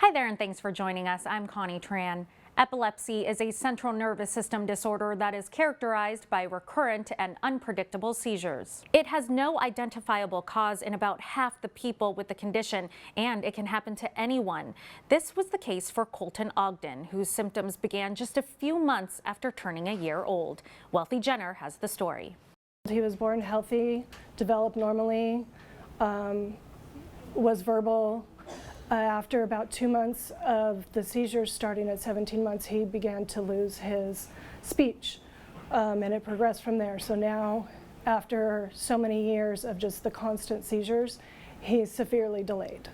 Hi there, and thanks for joining us. I'm Connie Tran. Epilepsy is a central nervous system disorder that is characterized by recurrent and unpredictable seizures. It has no identifiable cause in about half the people with the condition, and it can happen to anyone. This was the case for Colton Ogden, whose symptoms began just a few months after turning a year old. Wealthy Jenner has the story. He was born healthy, developed normally, was verbal. After about 2 months of the seizures starting at 17 months, he began to lose his speech, and it progressed from there. So now, after so many years of just the constant seizures, he's severely delayed.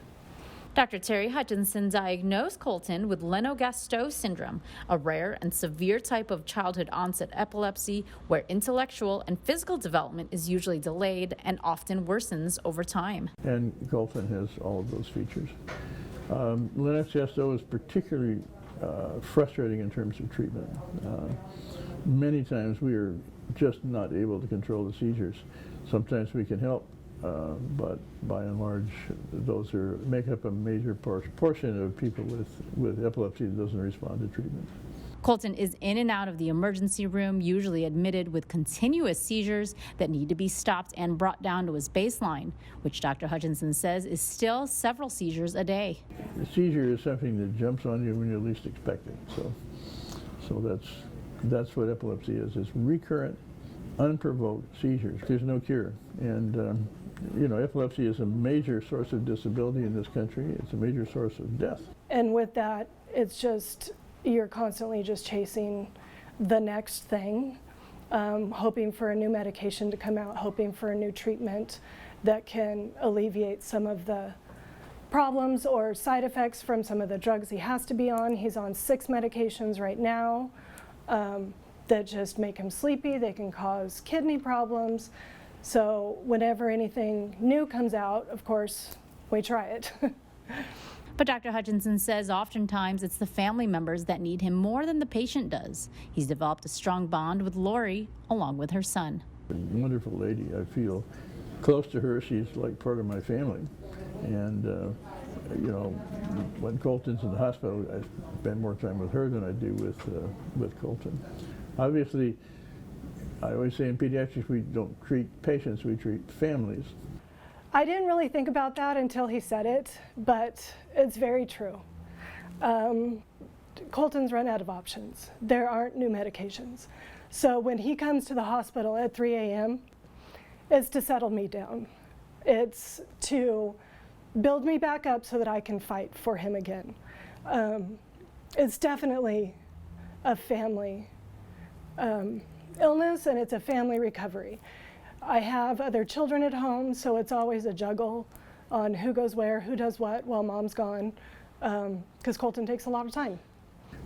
Dr. Terry Hutchinson diagnosed Colton with Lennox-Gastaut syndrome, a rare and severe type of childhood onset epilepsy where intellectual and physical development is usually delayed and often worsens over time. And Colton has all of those features. Lennox-Gastaut is particularly frustrating in terms of treatment. Many times we are just not able to control the seizures. Sometimes we can help. But by and large, those make up a major portion of people with epilepsy that doesn't respond to treatment. Colton is in and out of the emergency room, usually admitted with continuous seizures that need to be stopped and brought down to his baseline, which Dr. Hutchinson says is still several seizures a day. The seizure is something that jumps on you when you least expect it. So that's what epilepsy is. It's recurrent, unprovoked seizures. There's no cure. And you know, epilepsy is a major source of disability in this country. It's a major source of death. And with that, it's just, you're constantly just chasing the next thing, hoping for a new medication to come out, hoping for a new treatment that can alleviate some of the problems or side effects from some of the drugs he has to be on. He's on 6 medications right now that just make him sleepy. They can cause kidney problems. So whenever anything new comes out, of course, we try it. But Dr. Hutchinson says oftentimes it's the family members that need him more than the patient does. He's developed a strong bond with Lori, along with her son. A wonderful lady. I feel close to her. She's like part of my family. And, you know, when Colton's in the hospital, I spend more time with her than I do with Colton. Obviously, I always say in pediatrics we don't treat patients, we treat families. I didn't really think about that until he said it, but it's very true. Colton's run out of options. There aren't new medications. So when he comes to the hospital at 3 a.m., it's to settle me down. It's to build me back up so that I can fight for him again. It's definitely a family illness, and it's a family recovery. I have other children at home, so it's always a juggle on who goes where, who does what while mom's gone, because Colton takes a lot of time.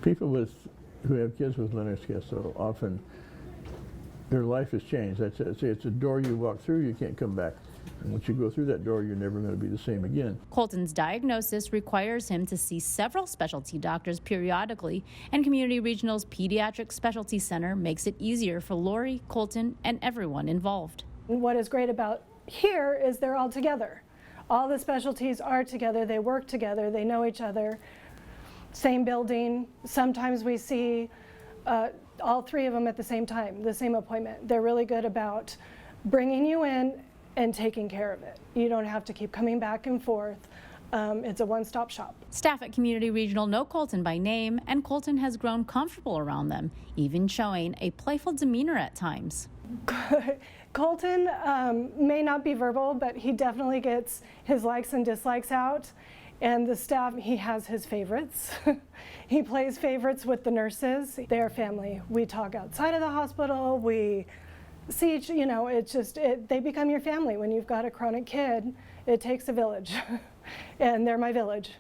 People who have kids with Lennox-Gastaut, often their life has changed. I'd say it's a door you walk through, you can't come back. And once you go through that door, you're never going to be the same again. Colton's diagnosis requires him to see several specialty doctors periodically, and Community Regional's Pediatric Specialty Center makes it easier for Lori, Colton, and everyone involved. What is great about here is they're all together. All the specialties are together, they work together, they know each other. Same building. Sometimes we see all 3 of them at the same time, the same appointment. They're really good about bringing you in and taking care of it. You don't have to keep coming back and forth. It's a one-stop shop. Staff at Community Regional know Colton by name, and Colton has grown comfortable around them, even showing a playful demeanor at times. Colton may not be verbal, but he definitely gets his likes and dislikes out. And the staff, he has his favorites. He plays favorites with the nurses. They're family. We talk outside of the hospital. We see, you know, it's just, they become your family. When you've got a chronic kid, it takes a village, and they're my village.